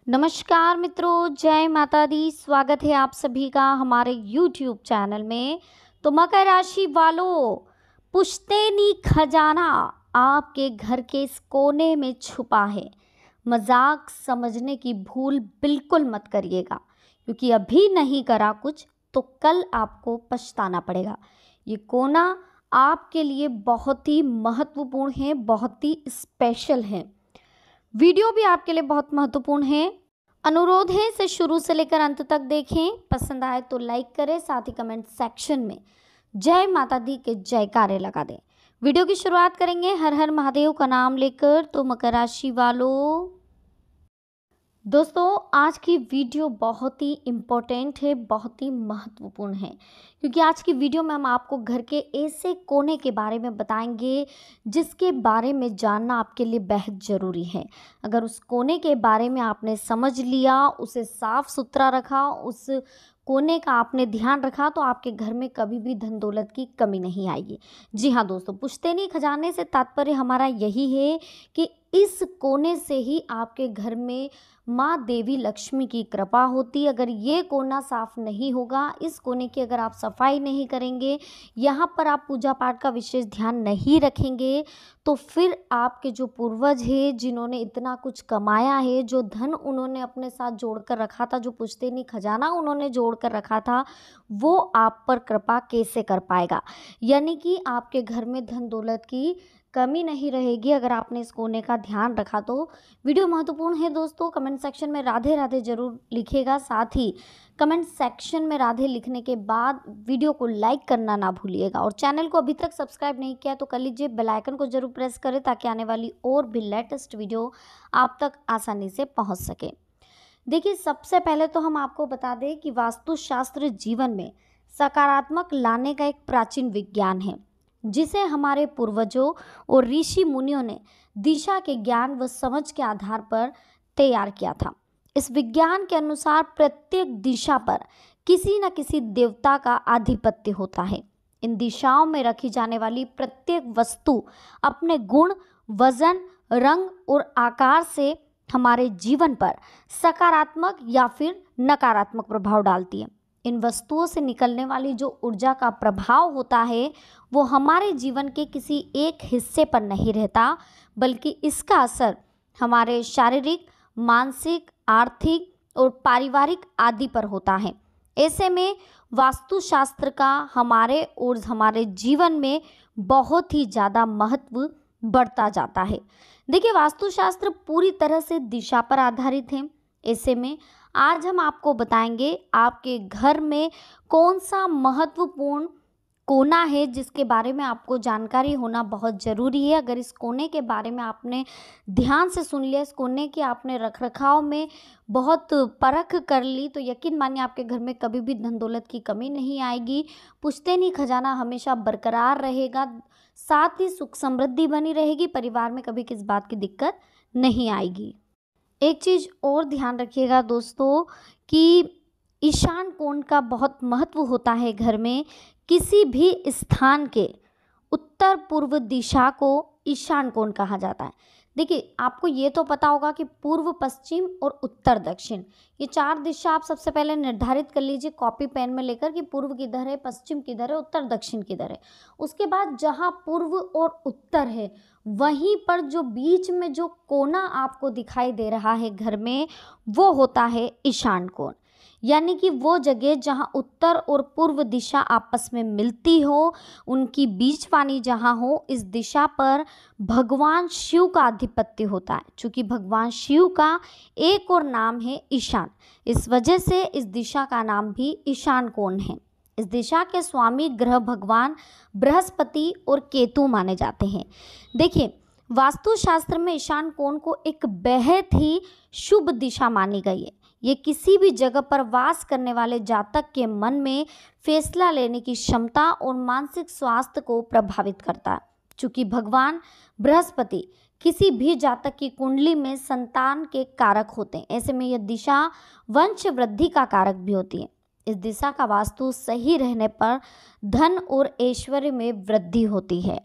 नमस्कार मित्रों, जय माता दी। स्वागत है आप सभी का हमारे YouTube चैनल में। तो मकर राशि वालों, पुश्तैनी खजाना आपके घर के इस कोने में छुपा है। मजाक समझने की भूल बिल्कुल मत करिएगा, क्योंकि अभी नहीं करा कुछ तो कल आपको पछताना पड़ेगा। ये कोना आपके लिए बहुत ही महत्वपूर्ण है, बहुत ही स्पेशल है। वीडियो भी आपके लिए बहुत महत्वपूर्ण है। अनुरोध है इसे शुरू से लेकर अंत तक देखें। पसंद आए तो लाइक करें, साथ ही कमेंट सेक्शन में जय माता दी के जयकारे लगा दें। वीडियो की शुरुआत करेंगे हर हर महादेव का नाम लेकर। तो मकर राशि वालों, दोस्तों आज की वीडियो बहुत ही इम्पोर्टेंट है, बहुत ही महत्वपूर्ण है, क्योंकि आज की वीडियो में हम आपको घर के ऐसे कोने के बारे में बताएंगे जिसके बारे में जानना आपके लिए बेहद ज़रूरी है। अगर उस कोने के बारे में आपने समझ लिया, उसे साफ सुथरा रखा, उस कोने का आपने ध्यान रखा, तो आपके घर में कभी भी धन दौलत की कमी नहीं आएगी। जी हाँ दोस्तों, पुश्तैनी खजाने से तात्पर्य हमारा यही है कि इस कोने से ही आपके घर में माँ देवी लक्ष्मी की कृपा होती। अगर ये कोना साफ नहीं होगा, इस कोने की अगर आप सफाई नहीं करेंगे, यहाँ पर आप पूजा पाठ का विशेष ध्यान नहीं रखेंगे, तो फिर आपके जो पूर्वज हैं, जिन्होंने इतना कुछ कमाया है, जो धन उन्होंने अपने साथ जोड़ कर रखा था, जो पुश्तैनी खजाना उन्होंने जोड़ कर रखा था, वो आप पर कृपा कैसे कर पाएगा। यानी कि आपके घर में धन दौलत की कमी नहीं रहेगी अगर आपने इस कोने का ध्यान रखा। तो वीडियो महत्वपूर्ण है दोस्तों। कमेंट सेक्शन में राधे राधे जरूर लिखिएगा। साथ ही कमेंट सेक्शन में राधे लिखने के बाद वीडियो को लाइक करना ना भूलिएगा, और चैनल को अभी तक सब्सक्राइब नहीं किया तो कर लीजिए। बेल आइकन को जरूर प्रेस करें ताकि आने वाली और भी लेटेस्ट वीडियो आप तक आसानी से पहुँच सके। देखिए, सबसे पहले तो हम आपको बता दें कि वास्तुशास्त्र जीवन में सकारात्मक लाने का एक प्राचीन विज्ञान है, जिसे हमारे पूर्वजों और ऋषि मुनियों ने दिशा के ज्ञान व समझ के आधार पर तैयार किया था। इस विज्ञान के अनुसार प्रत्येक दिशा पर किसी न किसी देवता का आधिपत्य होता है। इन दिशाओं में रखी जाने वाली प्रत्येक वस्तु अपने गुण, वजन, रंग और आकार से हमारे जीवन पर सकारात्मक या फिर नकारात्मक प्रभाव डालती है। इन वस्तुओं से निकलने वाली जो ऊर्जा का प्रभाव होता है, वो हमारे जीवन के किसी एक हिस्से पर नहीं रहता, बल्कि इसका असर हमारे शारीरिक, मानसिक, आर्थिक और पारिवारिक आदि पर होता है। ऐसे में वास्तुशास्त्र का हमारे और हमारे जीवन में बहुत ही ज़्यादा महत्व बढ़ता जाता है। देखिए, वास्तुशास्त्र पूरी तरह से दिशा पर आधारित है। ऐसे में आज हम आपको बताएंगे आपके घर में कौन सा महत्वपूर्ण कोना है जिसके बारे में आपको जानकारी होना बहुत ज़रूरी है। अगर इस कोने के बारे में आपने ध्यान से सुन लिया, इस कोने की आपने रखरखाव में बहुत परख कर ली, तो यकीन मानिए आपके घर में कभी भी धन दौलत की कमी नहीं आएगी। पुश्तैनी खजाना हमेशा बरकरार रहेगा, साथ ही सुख समृद्धि बनी रहेगी। परिवार में कभी किस बात की दिक्कत नहीं आएगी। एक चीज़ और ध्यान रखिएगा दोस्तों कि ईशान कोण का बहुत महत्व होता है घर में। किसी भी स्थान के उत्तर पूर्व दिशा को ईशान कोण कहा जाता है। देखिए, आपको ये तो पता होगा कि पूर्व, पश्चिम और उत्तर दक्षिण, ये चार दिशा आप सबसे पहले निर्धारित कर लीजिए कॉपी पेन में लेकर कि पूर्व किधर है, पश्चिम किधर है, उत्तर दक्षिण किधर है। उसके बाद जहाँ पूर्व और उत्तर है, वहीं पर जो बीच में जो कोना आपको दिखाई दे रहा है घर में, वो होता है ईशान कोण। यानी कि वो जगह जहाँ उत्तर और पूर्व दिशा आपस में मिलती हो, उनकी बीच वानी जहाँ हो, इस दिशा पर भगवान शिव का आधिपत्य होता है। चूँकि भगवान शिव का एक और नाम है ईशान, इस वजह से इस दिशा का नाम भी ईशान कोण है। इस दिशा के स्वामी ग्रह भगवान बृहस्पति और केतु माने जाते हैं। देखिए, वास्तुशास्त्र में ईशान कोण को एक बेहद ही शुभ दिशा मानी गई है। ये किसी भी जगह पर वास करने वाले जातक के मन में फैसला लेने की क्षमता और मानसिक स्वास्थ्य को प्रभावित करता है। चूँकि भगवान बृहस्पति किसी भी जातक की कुंडली में संतान के कारक होते हैं, ऐसे में यह दिशा वंश वृद्धि का कारक भी होती है। इस दिशा का वास्तु सही रहने पर धन और ऐश्वर्य में वृद्धि होती है।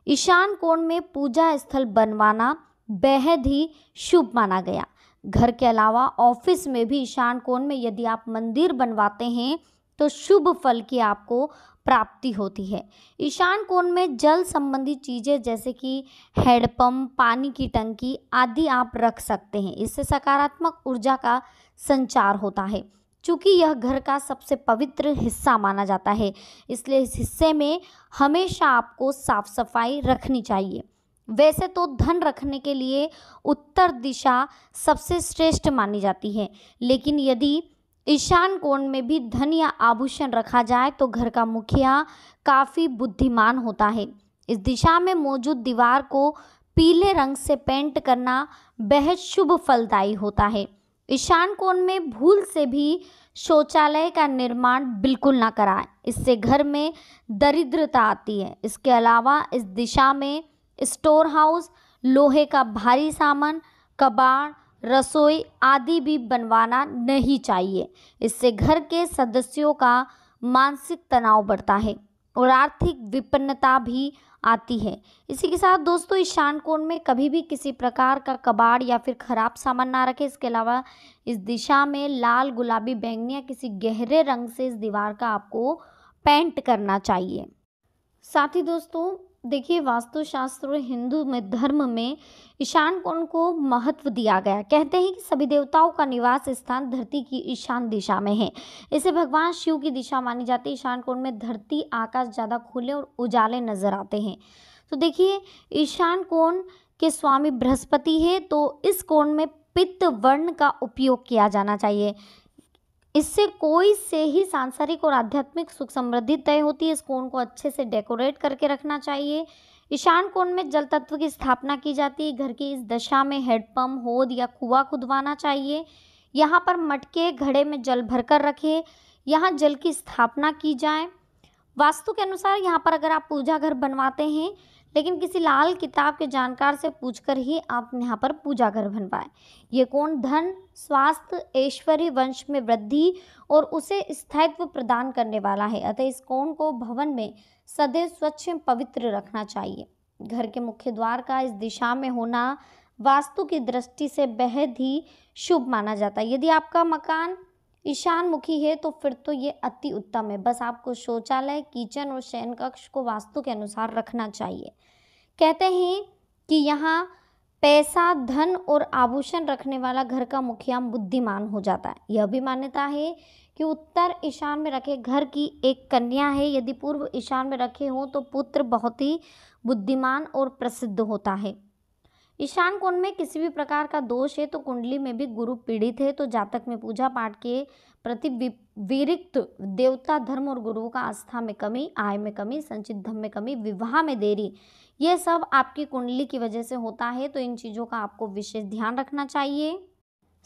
ईशान कोण में पूजा स्थल बनवाना बेहद ही शुभ माना गया। घर के अलावा ऑफिस में भी ईशान कोण में यदि आप मंदिर बनवाते हैं तो शुभ फल की आपको प्राप्ति होती है। ईशान कोण में जल संबंधी चीज़ें जैसे कि हैंडपंप, पानी की टंकी आदि आप रख सकते हैं। इससे सकारात्मक ऊर्जा का संचार होता है। चूँकि यह घर का सबसे पवित्र हिस्सा माना जाता है, इसलिए इस हिस्से में हमेशा आपको साफ सफाई रखनी चाहिए। वैसे तो धन रखने के लिए उत्तर दिशा सबसे श्रेष्ठ मानी जाती है, लेकिन यदि ईशान कोण में भी धन या आभूषण रखा जाए तो घर का मुखिया काफ़ी बुद्धिमान होता है। इस दिशा में मौजूद दीवार को पीले रंग से पेंट करना बेहद शुभ फलदायी होता है। ईशान कोण में भूल से भी शौचालय का निर्माण बिल्कुल ना कराएं, इससे घर में दरिद्रता आती है। इसके अलावा इस दिशा में स्टोर हाउस, लोहे का भारी सामान, कबाड़, रसोई आदि भी बनवाना नहीं चाहिए। इससे घर के सदस्यों का मानसिक तनाव बढ़ता है और आर्थिक विपन्नता भी आती है। इसी के साथ दोस्तों, ईशान कोण में कभी भी किसी प्रकार का कबाड़ या फिर खराब सामान ना रखें। इसके अलावा इस दिशा में लाल, गुलाबी, बैंगनी या किसी गहरे रंग से इस दीवार का आपको पेंट करना चाहिए। साथ ही दोस्तों देखिए, वास्तुशास्त्र और हिंदू में धर्म में ईशान कोण को महत्व दिया गया। कहते हैं कि सभी देवताओं का निवास स्थान धरती की ईशान दिशा में है। इसे भगवान शिव की दिशा मानी जाती है। ईशान कोण में धरती, आकाश ज़्यादा खुले और उजाले नजर आते हैं। तो देखिए, ईशान कोण के स्वामी बृहस्पति है, तो इस कोण में पित्त वर्ण का उपयोग किया जाना चाहिए। इससे कोई से ही सांसारिक और आध्यात्मिक सुख समृद्धि तय होती है। इस कोण को अच्छे से डेकोरेट करके रखना चाहिए। ईशान कोण में जल तत्व की स्थापना की जाती है। घर की इस दशा में हेडपंप, होद या कुआं खुदवाना चाहिए। यहाँ पर मटके, घड़े में जल भरकर रखें। यहाँ जल की स्थापना की जाए। वास्तु के अनुसार यहाँ पर अगर आप पूजा घर बनवाते हैं, लेकिन किसी लाल किताब के जानकार से पूछकर ही आप यहाँ पर पूजा घर बनवाएं। ये कोण धन, स्वास्थ्य, ऐश्वर्य, वंश में वृद्धि और उसे स्थायित्व प्रदान करने वाला है। अतः इस कोण को भवन में सदैव स्वच्छ एवं पवित्र रखना चाहिए। घर के मुख्य द्वार का इस दिशा में होना वास्तु की दृष्टि से बेहद ही शुभ माना जाता है। यदि आपका मकान ईशान मुखी है तो फिर तो ये अति उत्तम है। बस आपको शौचालय, किचन और शयन कक्ष को वास्तु के अनुसार रखना चाहिए। कहते हैं कि यहाँ पैसा, धन और आभूषण रखने वाला घर का मुखिया बुद्धिमान हो जाता है। यह भी मान्यता है कि उत्तर ईशान में रखे घर की एक कन्या है, यदि पूर्व ईशान में रखे हों तो पुत्र बहुत ही बुद्धिमान और प्रसिद्ध होता है। ईशान कोण में किसी भी प्रकार का दोष है तो कुंडली में भी गुरु पीड़ित है तो जातक में पूजा पाठ के प्रति विरक्त, देवता, धर्म और गुरुओं का आस्था में कमी, आय में कमी, संचित धन में कमी, विवाह में देरी, यह सब आपकी कुंडली की वजह से होता है। तो इन चीज़ों का आपको विशेष ध्यान रखना चाहिए।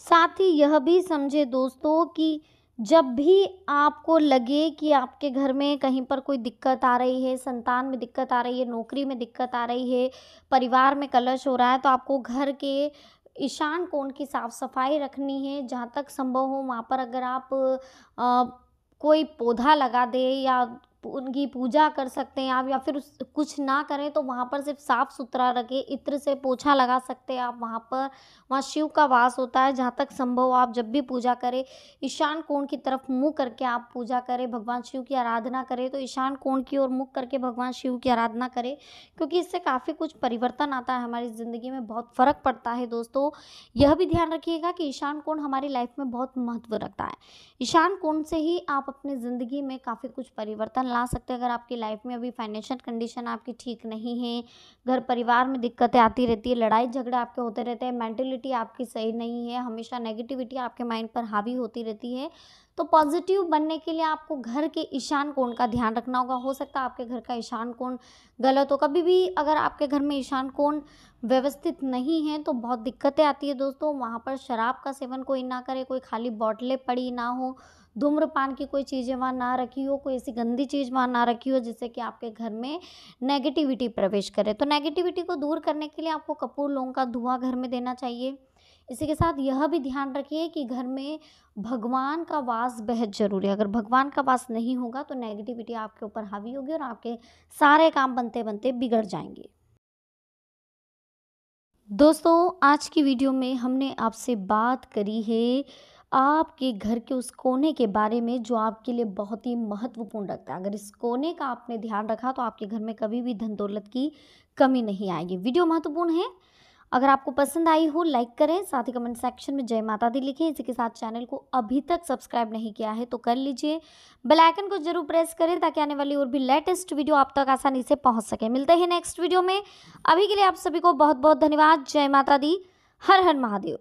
साथ ही यह भी समझे दोस्तों कि जब भी आपको लगे कि आपके घर में कहीं पर कोई दिक्कत आ रही है, संतान में दिक्कत आ रही है, नौकरी में दिक्कत आ रही है, परिवार में कलश हो रहा है, तो आपको घर के ईशान कोण की साफ सफाई रखनी है। जहाँ तक संभव हो वहाँ पर अगर आप कोई पौधा लगा दे या उनकी पूजा कर सकते हैं आप, या फिर कुछ ना करें तो वहाँ पर सिर्फ साफ़ सुथरा रखें, इत्र से पोछा लगा सकते हैं आप वहाँ पर। वहाँ शिव का वास होता है। जहाँ तक संभव हो आप जब भी पूजा करें ईशान कोण की तरफ मुँह करके आप पूजा करें, भगवान शिव की आराधना करें। तो ईशान कोण की ओर मुख करके भगवान शिव की आराधना करें, क्योंकि इससे काफ़ी कुछ परिवर्तन आता है हमारी ज़िंदगी में, बहुत फ़र्क पड़ता है दोस्तों। यह भी ध्यान रखिएगा कि ईशान कोण हमारी लाइफ में बहुत महत्व रखता है। ईशान कोण से ही आप अपनी ज़िंदगी में काफ़ी कुछ परिवर्तन ला सकते हैं। अगर आपकी लाइफ में अभी फाइनेंशियल कंडीशन आपकी ठीक नहीं है, घर परिवार में दिक्कतें आती रहती है, लड़ाई झगड़े आपके होते रहते हैं, मेंटलिटी आपकी सही नहीं है, हमेशा नेगेटिविटी आपके माइंड पर हावी होती रहती है, तो पॉजिटिव बनने के लिए आपको घर के ईशान कोण का ध्यान रखना होगा। हो सकता है आपके घर का ईशान कोण गलत हो। कभी भी अगर आपके घर में ईशान कोण व्यवस्थित नहीं है तो बहुत दिक्कतें आती है दोस्तों। वहाँ पर शराब का सेवन कोई ना करे, कोई खाली बॉटलें पड़ी ना हो, धूम्रपान की कोई चीज़ें वहाँ ना रखी हो, कोई ऐसी गंदी चीज़ वहाँ ना रखी हो जिससे कि आपके घर में नेगेटिविटी प्रवेश करे। तो नेगेटिविटी को दूर करने के लिए आपको कपूर लौंग का धुआं घर में देना चाहिए। इसी के साथ यह भी ध्यान रखिए कि घर में भगवान का वास बेहद जरूरी है। अगर भगवान का वास नहीं होगा तो नेगेटिविटी आपके ऊपर हावी होगी और आपके सारे काम बनते बनते बिगड़ जाएंगे। दोस्तों, आज की वीडियो में हमने आपसे बात करी है आपके घर के उस कोने के बारे में जो आपके लिए बहुत ही महत्वपूर्ण रखता है। अगर इस कोने का आपने ध्यान रखा तो आपके घर में कभी भी धन दौलत की कमी नहीं आएगी। वीडियो महत्वपूर्ण है। अगर आपको पसंद आई हो लाइक करें, साथ ही कमेंट सेक्शन में जय माता दी लिखें। इसी के साथ चैनल को अभी तक सब्सक्राइब नहीं किया है तो कर लीजिए। बेल आइकन को जरूर प्रेस करें ताकि आने वाली और भी लेटेस्ट वीडियो आप तक आसानी से पहुंच सके। मिलते हैं नेक्स्ट वीडियो में। अभी के लिए आप सभी को बहुत बहुत धन्यवाद। जय माता दी। हर हर महादेव।